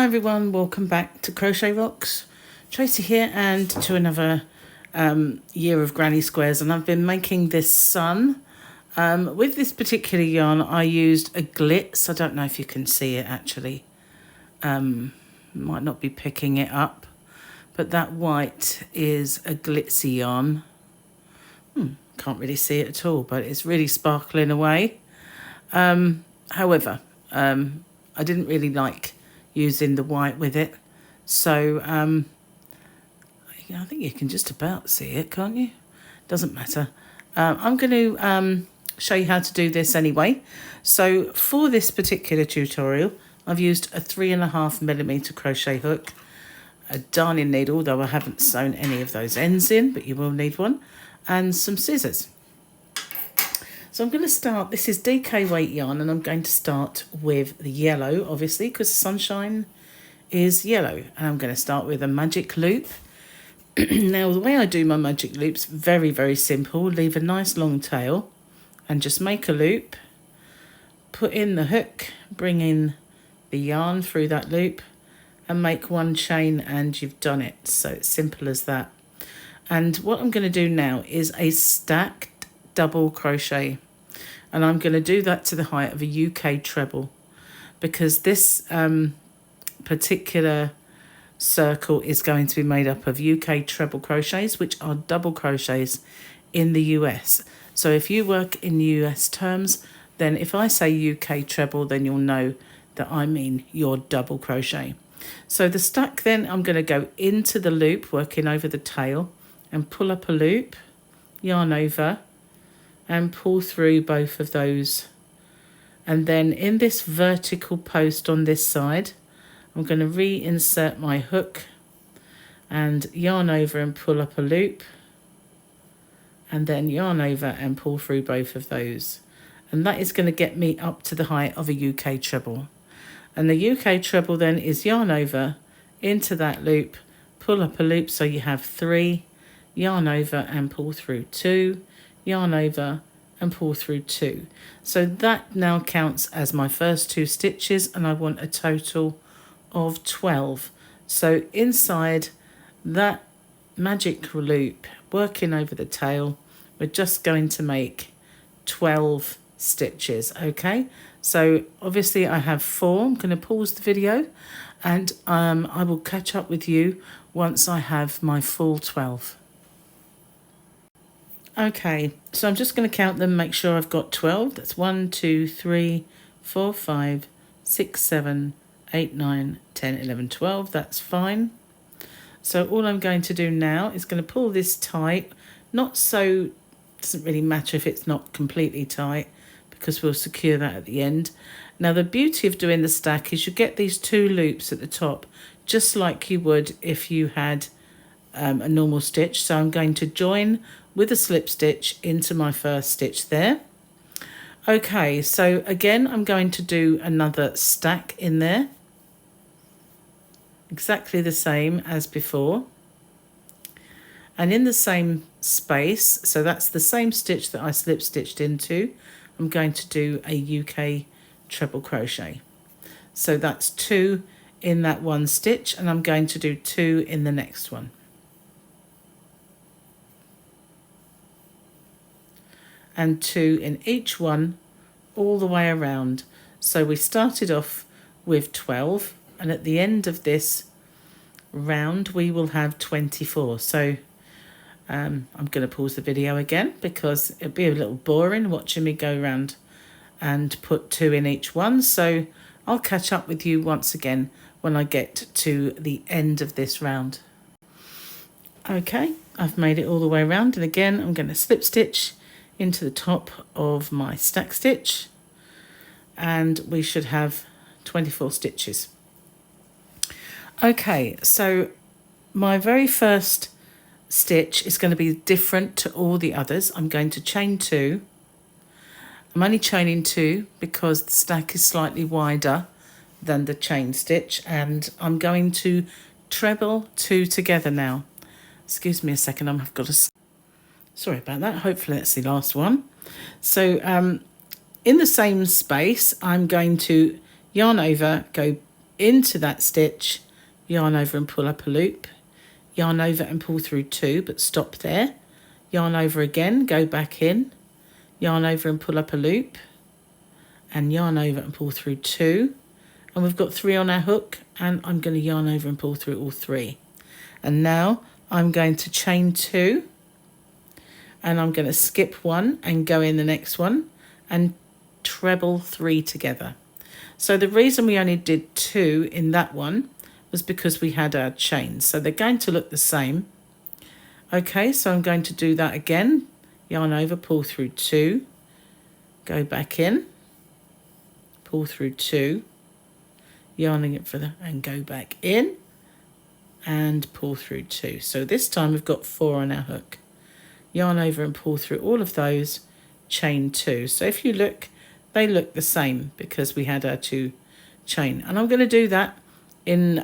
Hi everyone, welcome back to Crochet Rocks. Tracy here, and to another year of granny squares, and I've been making this sun. With this particular yarn I used a glitz. I don't know if you can see it actually. Might not be picking it up, but that white is a glitzy yarn. Can't really see it at all, but it's really sparkling away. However, I didn't really like using the white with it, so I think you can just about see it, can't you? Doesn't matter. I'm going to show you how to do this anyway. So for this particular tutorial I've used a 3.5mm crochet hook, a darning needle, though I haven't sewn any of those ends in, but you will need one, and some scissors. So I'm going to start, this is DK weight yarn, and I'm going to start with the yellow, obviously, because the sunshine is yellow. And I'm going to start with a magic loop. Now, the way I do my magic loops, very, very simple. Leave a nice long tail and just make a loop. Put in the hook, bring in the yarn through that loop and make one chain, and you've done it. So it's simple as that. And what I'm going to do now is a stacked double crochet, and I'm going to do that to the height of a UK treble, because this particular circle is going to be made up of UK treble crochets, which are double crochets in the US. So if you work in US terms, then if I say UK treble, then you'll know that I mean your double crochet. So the stack, then I'm going to go into the loop, working over the tail, and pull up a loop, yarn over, and pull through both of those. And then in this vertical post on this side, I'm going to reinsert my hook and yarn over and pull up a loop, and then yarn over and pull through both of those. And that is going to get me up to the height of a UK treble. And the UK treble then is yarn over into that loop, pull up a loop, so you have 3, yarn over and pull through 2, yarn over and pull through 2. So that now counts as my first 2 stitches, and I want a total of 12. So inside that magic loop, working over the tail, we're just going to make 12 stitches. Okay, so obviously I have 4. I'm going to pause the video, and I will catch up with you once I have my full 12. Okay, so I'm just going to count them, make sure I've got 12. That's 1, 2, 3, 4, 5, 6, 7, 8, 9, 10, 11, 12. That's fine. So all I'm going to do now is going to pull this tight. Not so, doesn't really matter if it's not completely tight, because we'll secure that at the end. Now the beauty of doing the stack is you get these 2 loops at the top, just like you would if you had a normal stitch. So I'm going to join with a slip stitch into my first stitch there. Okay, so again I'm going to do another stack in there, exactly the same as before, and in the same space, so that's the same stitch that I slip stitched into, I'm going to do a UK treble crochet. So that's 2 in that one stitch, and I'm going to do 2 in the next one. And 2 in each one all the way around. So we started off with 12, and at the end of this round we will have 24. So I'm going to pause the video again, because it'd be a little boring watching me go around and put 2 in each one. So I'll catch up with you once again when I get to the end of this round. Okay, I've made it all the way around, and again I'm going to slip stitch into the top of my stack stitch, and we should have 24 stitches. Okay, so my very first stitch is going to be different to all the others. I'm going to chain 2. I'm only chaining 2 because the stack is slightly wider than the chain stitch, and I'm going to treble 2 together now. Excuse me a second, I've got to... Sorry about that. Hopefully that's the last one. So in the same space, I'm going to yarn over, go into that stitch, yarn over and pull up a loop, yarn over and pull through 2, but stop there, yarn over again, go back in, yarn over and pull up a loop, and yarn over and pull through 2, and we've got 3 on our hook, and I'm going to yarn over and pull through all 3. And now I'm going to chain 2, and I'm going to skip 1 and go in the next one and treble 3 together. So the reason we only did 2 in that one was because we had our chains, so they're going to look the same. Okay, so I'm going to do that again, yarn over, pull through 2, go back in, pull through 2, yarning it further and go back in and pull through 2. So this time we've got 4 on our hook, yarn over and pull through all of those, chain 2. So if you look, they look the same because we had our 2 chain, and I'm going to do that in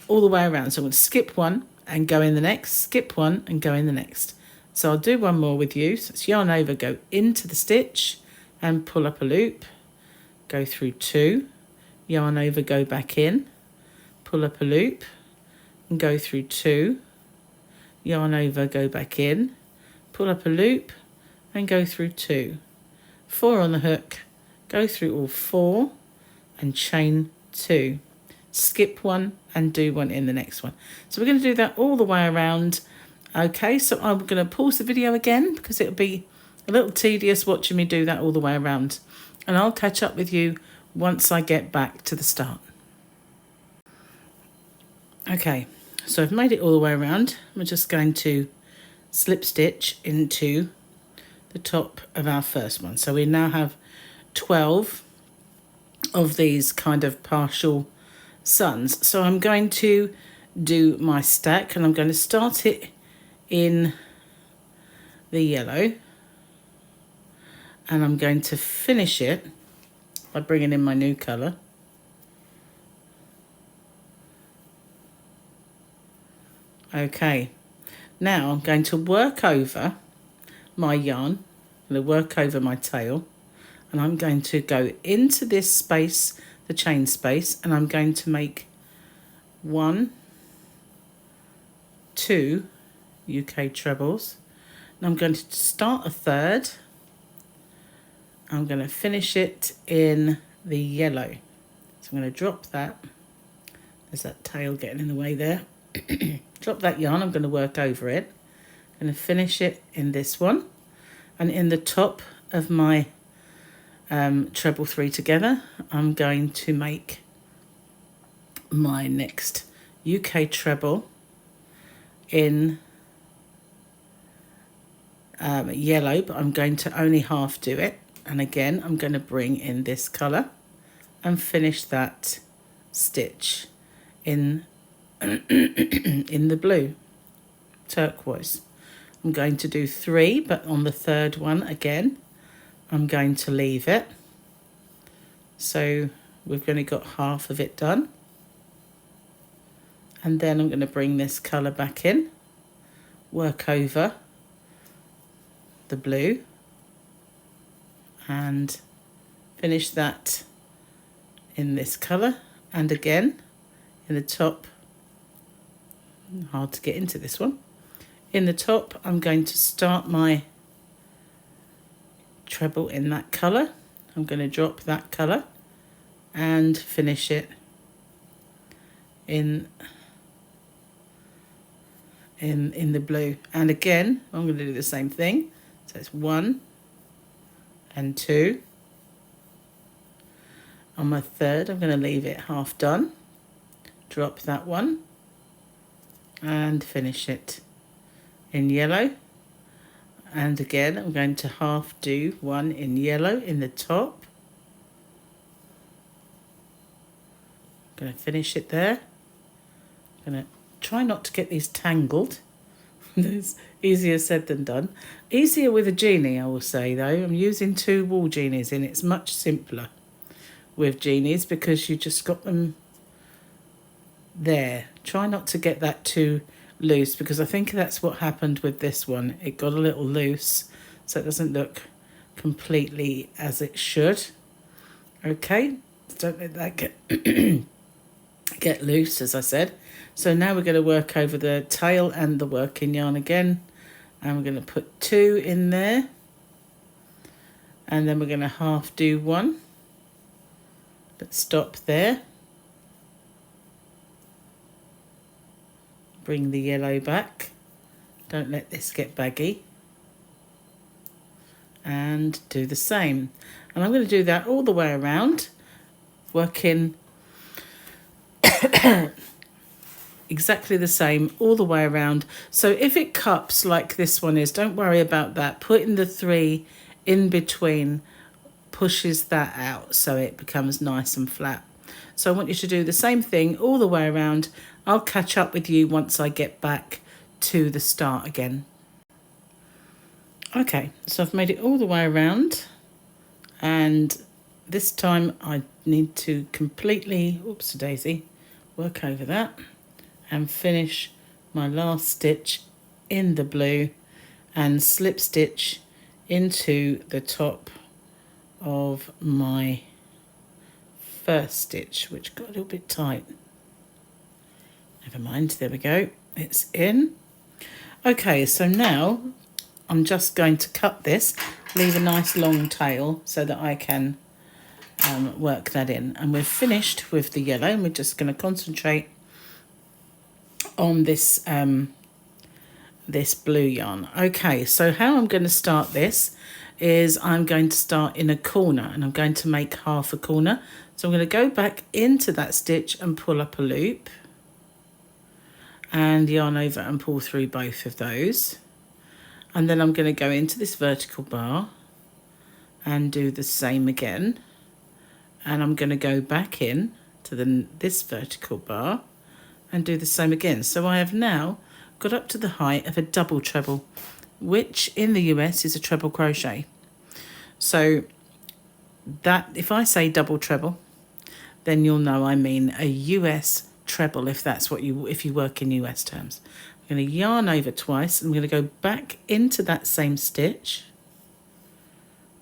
all the way around. So I'm going to skip 1 and go in the next, skip 1 and go in the next. So I'll do one more with you. So it's yarn over, go into the stitch and pull up a loop, go through 2, yarn over, go back in, pull up a loop and go through 2, yarn over, go back in, pull up a loop and go through 2, 4 on the hook, go through all 4 and chain 2, skip 1 and do 1 in the next one. So we're going to do that all the way around. Okay, so I'm going to pause the video again because it'll be a little tedious watching me do that all the way around, and I'll catch up with you once I get back to the start. Okay, so I've made it all the way around. We're just going to slip stitch into the top of our first one. So we now have 12 of these kind of partial suns. So I'm going to do my stack, and I'm going to start it in the yellow, and I'm going to finish it by bringing in my new colour. Okay, now I'm going to work over my yarn, I'm going to work over my tail, and I'm going to go into this space, the chain space, and I'm going to make 1, 2 UK trebles. And I'm going to start a third. I'm going to finish it in the yellow. So I'm going to drop that. There's that tail getting in the way there. Drop that yarn, I'm going to work over it. I'm going to finish it in this one. And in the top of my treble 3 together, I'm going to make my next UK treble in yellow, but I'm going to only half do it. And again, I'm going to bring in this colour and finish that stitch in in the blue, turquoise. I'm going to do 3, but on the third one again, I'm going to leave it. So we've only got half of it done. And then I'm going to bring this colour back in, work over the blue, and finish that in this colour. And again, in the top, hard to get into this one, in the top I'm going to start my treble in that colour. I'm going to drop that colour and finish it in the blue. And again, I'm going to do the same thing. So it's 1 and 2. On my third, I'm going to leave it half done, drop that one and finish it in yellow. And again, I'm going to half do 1 in yellow in the top. I'm going to finish it there. I'm going to try not to get these tangled. It's easier said than done. Easier with a genie, I will say, though. I'm using 2 wool genies and it's much simpler with genies because you just got them there. Try not to get that too loose because I think that's what happened with this one. It got a little loose, so it doesn't look completely as it should. Okay, don't let that get loose, as I said. So now we're going to work over the tail and the working yarn again, and we're going to put 2 in there, and then we're going to half do 1, but stop there. Bring the yellow back, don't let this get baggy, and do the same. And I'm going to do that all the way around, working exactly the same all the way around. So if it cups like this one is, don't worry about that. Putting the 3 in between pushes that out so it becomes nice and flat. So I want you to do the same thing all the way around. I'll catch up with you once I get back to the start again. Okay, so I've made it all the way around, and this time I need to completely, oops daisy, work over that and finish my last stitch in the blue and slip stitch into the top of my first stitch, which got a little bit tight. Never mind, there we go, it's in. Okay, so now I'm just going to cut this, leave a nice long tail so that I can work that in. And we're finished with the yellow, and we're just going to concentrate on this this blue yarn. Okay, so how I'm going to start this is I'm going to start in a corner, and I'm going to make half a corner. So I'm going to go back into that stitch and pull up a loop and yarn over and pull through both of those. And then I'm going to go into this vertical bar and do the same again. And I'm going to go back in to this vertical bar and do the same again. So I have now got up to the height of a double treble, which in the US is a treble crochet. So that, if I say double treble, then you'll know I mean a US treble, if that's what if you work in US terms. I'm going to yarn over twice. I'm going to go back into that same stitch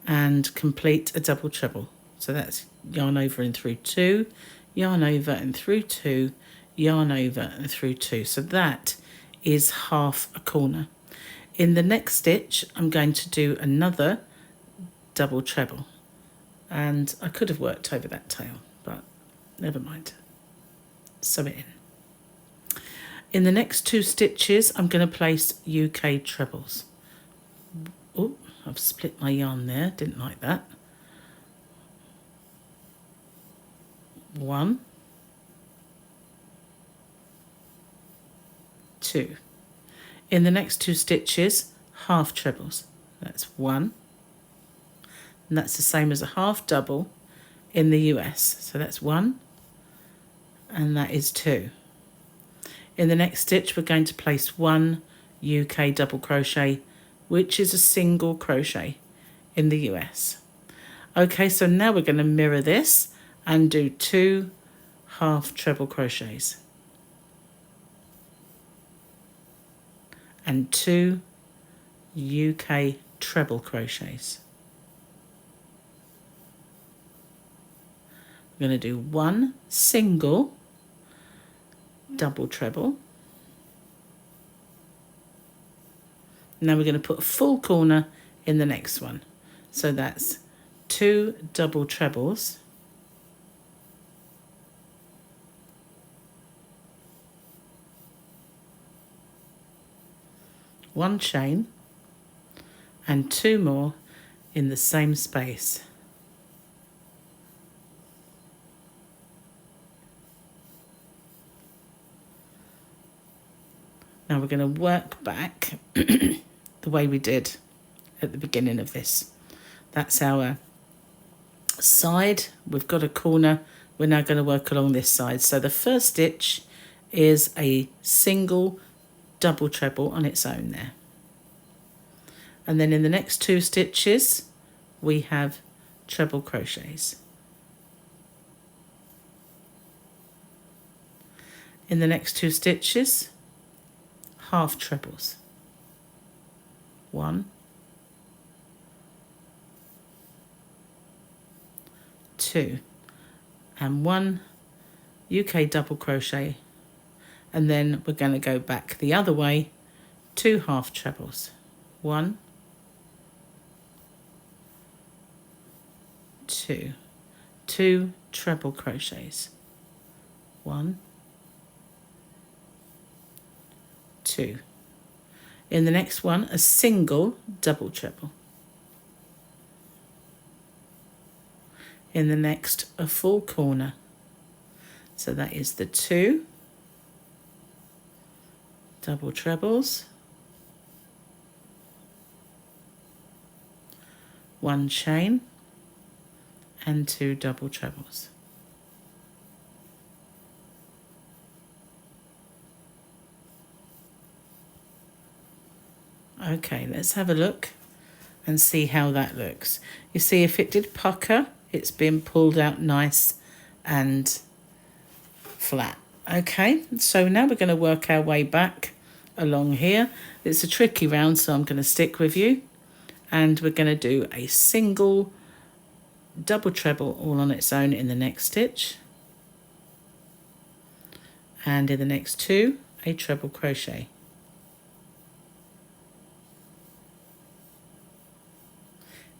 and complete a double treble. So that's yarn over and through 2, yarn over and through 2, yarn over and through 2. So that is half a corner. In the next stitch, I'm going to do another double treble, and I could have worked over that tail, but never mind. Sew it in. In the next 2 stitches, I'm going to place UK trebles. Oh, I've split my yarn there, didn't like that. 1, 2. In the next 2 stitches, half trebles. That's 1, and that's the same as a half double in the US. So that's 1, and that is 2. In the next stitch, we're going to place 1 UK double crochet, which is a single crochet in the US. Okay, so now we're going to mirror this and do 2 half treble crochets and 2 UK treble crochets. We're going to do 1 single double treble. Now we're going to put a full corner in the next one. So that's 2 double trebles, one chain, and 2 more in the same space. Now we're going to work back the way we did at the beginning of this. That's our side. We've got a corner. We're now going to work along this side. So the first stitch is a single double treble on its own there. And then in the next 2 stitches, we have treble crochets. In the next 2 stitches, half trebles. 1, 2, and 1 UK double crochet, and then we're going to go back the other way, 2 half trebles, 1, 2, 2 treble crochets, 1, 2. In the next one, a single double treble. In the next, a full corner. So that is the 2 double trebles, 1 chain, and 2 double trebles. Okay, let's have a look and see how that looks. You see, if it did pucker, it's been pulled out nice and flat. Okay, so now we're going to work our way back along here. It's a tricky round, so I'm going to stick with you. And we're going to do a single double treble all on its own in the next stitch. And in the next 2, a treble crochet.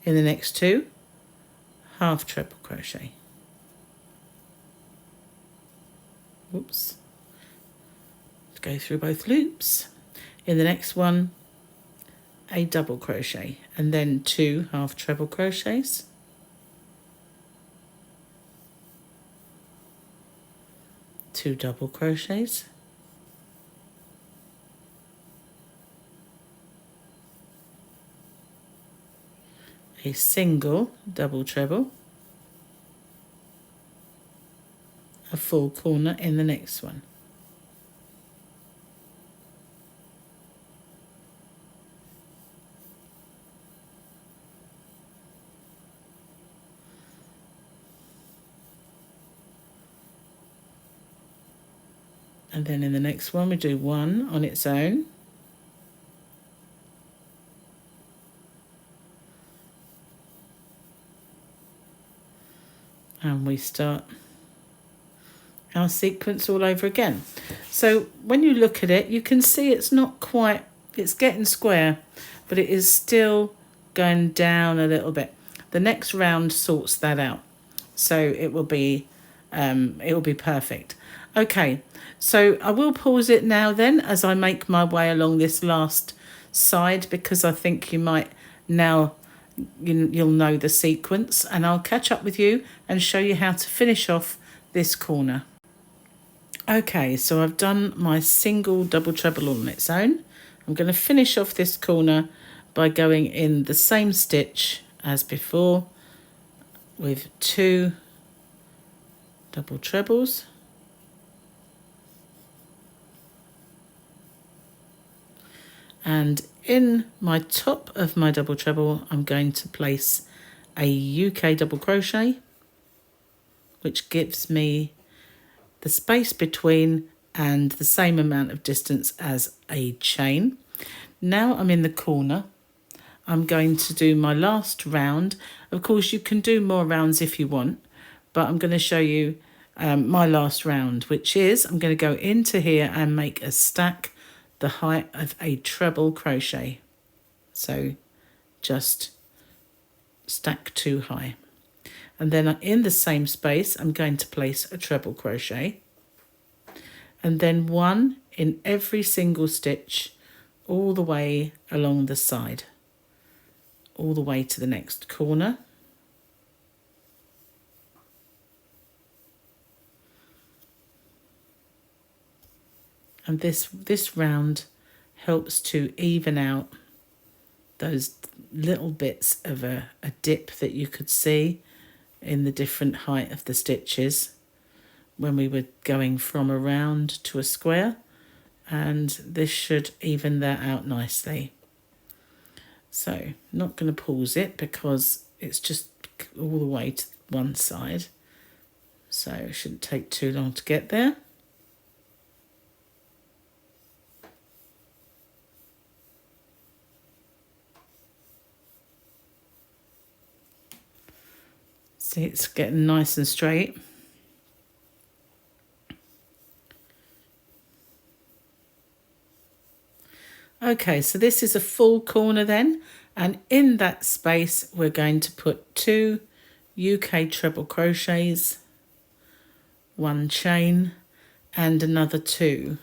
In the next 2, half treble crochet. Oops. Go through both loops. In the next one, a double crochet, and then 2 half treble crochets. Two double crochets. A single double treble, a full corner in the next one. And then in the next one we do 1 on its own. And we start our sequence all over again. So when you look at it, you can see it's not quite, it's getting square, but it is still going down a little bit. The next round sorts that out. So it will be perfect. Okay, so I will pause it now then as I make my way along this last side, because I think you might now you'll know the sequence, and I'll catch up with you and show you how to finish off this corner. Okay, so I've done my single double treble all on its own. I'm going to finish off this corner by going in the same stitch as before with 2 double trebles, and in my top of my double treble I'm going to place a UK double crochet, which gives me the space between and the same amount of distance as a chain. Now I'm in the corner. I'm going to do my last round. Of course, you can do more rounds if you want, but I'm going to show you my last round, which is I'm going to go into here and make a stack the height of a treble crochet. So just stack 2 high. And then in the same space, I'm going to place a treble crochet, and then 1 in every single stitch all the way along the side, all the way to the next corner. And this round helps to even out those little bits of a dip that you could see in the different height of the stitches when we were going from a round to a square, and this should even that out nicely. So not going to pause it because it's just all the way to one side, so it shouldn't take too long to get there. See, it's getting nice and straight. Okay, so this is a full corner then, and in that space we're going to put 2 UK treble crochets, 1 chain and another 2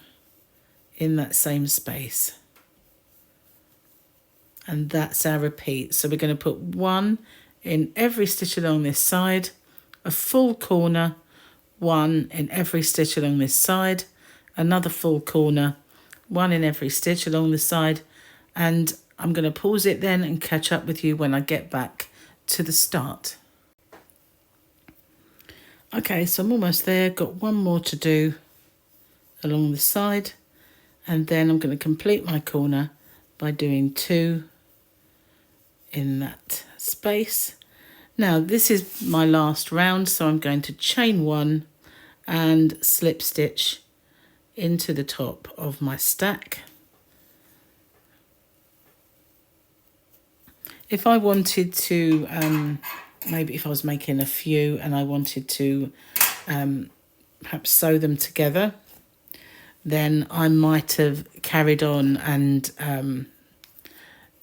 in that same space. And that's our repeat. So we're going to put 1 in every stitch along this side, a full corner, 1 in every stitch along this side, another full corner, 1 in every stitch along the side, and I'm going to pause it then and catch up with you when I get back to the start. Okay, so I'm almost there, got 1 more to do along the side, and then I'm going to complete my corner by doing 2 in that space. Now this is my last round, so I'm going to chain 1 and slip stitch into the top of my stack. If I wanted to, maybe if I was making a few and I wanted to perhaps sew them together, then I might have carried on and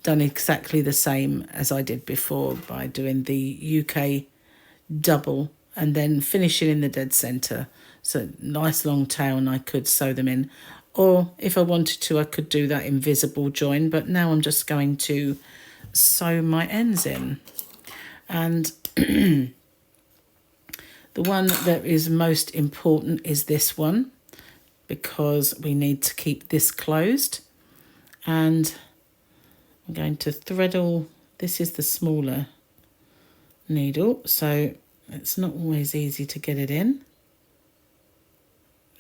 done exactly the same as I did before by doing the UK double and then finishing in the dead centre. So nice long tail, and I could sew them in. Or if I wanted to, I could do that invisible join, but now I'm just going to sew my ends in. And the one that is most important is this one, because we need to keep this closed. And I'm going to thread all, this is the smaller needle, so it's not always easy to get it in.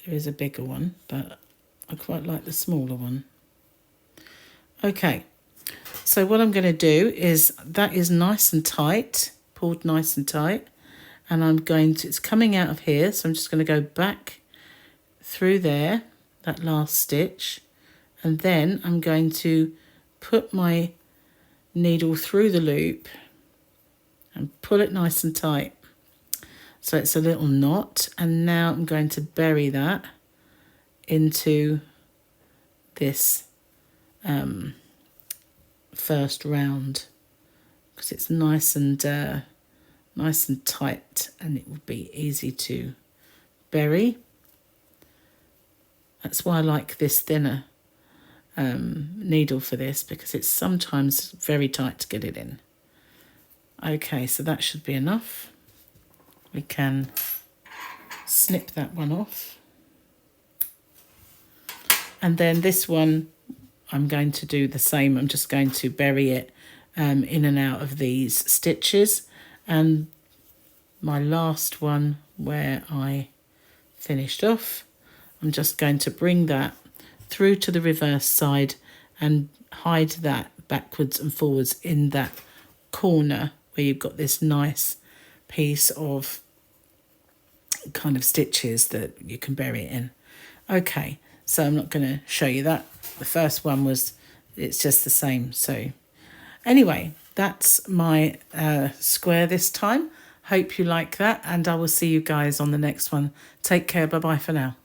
There is a bigger one, but I quite like the smaller one. Okay, so what I'm going to do is, that is nice and tight, pulled nice and tight, and I'm going to, it's coming out of here, so I'm just going to go back through there, that last stitch, and then I'm going to put my needle through the loop and pull it nice and tight. So it's a little knot, and now I'm going to bury that into this first round, because it's nice and tight, and it will be easy to bury. That's why I like this thinner needle for this, because it's sometimes very tight to get it in. Okay, so that should be enough. We can snip that one off. And then this one, I'm going to do the same. I'm just going to bury it in and out of these stitches. And my last one where I finished off, I'm just going to bring that through to the reverse side and hide that backwards and forwards in that corner where you've got this nice piece of kind of stitches that you can bury it in. Okay, so I'm not going to show you that. The first one was, it's just the same. So anyway, that's my square this time. Hope you like that, and I will see you guys on the next one. Take care. Bye-bye for now.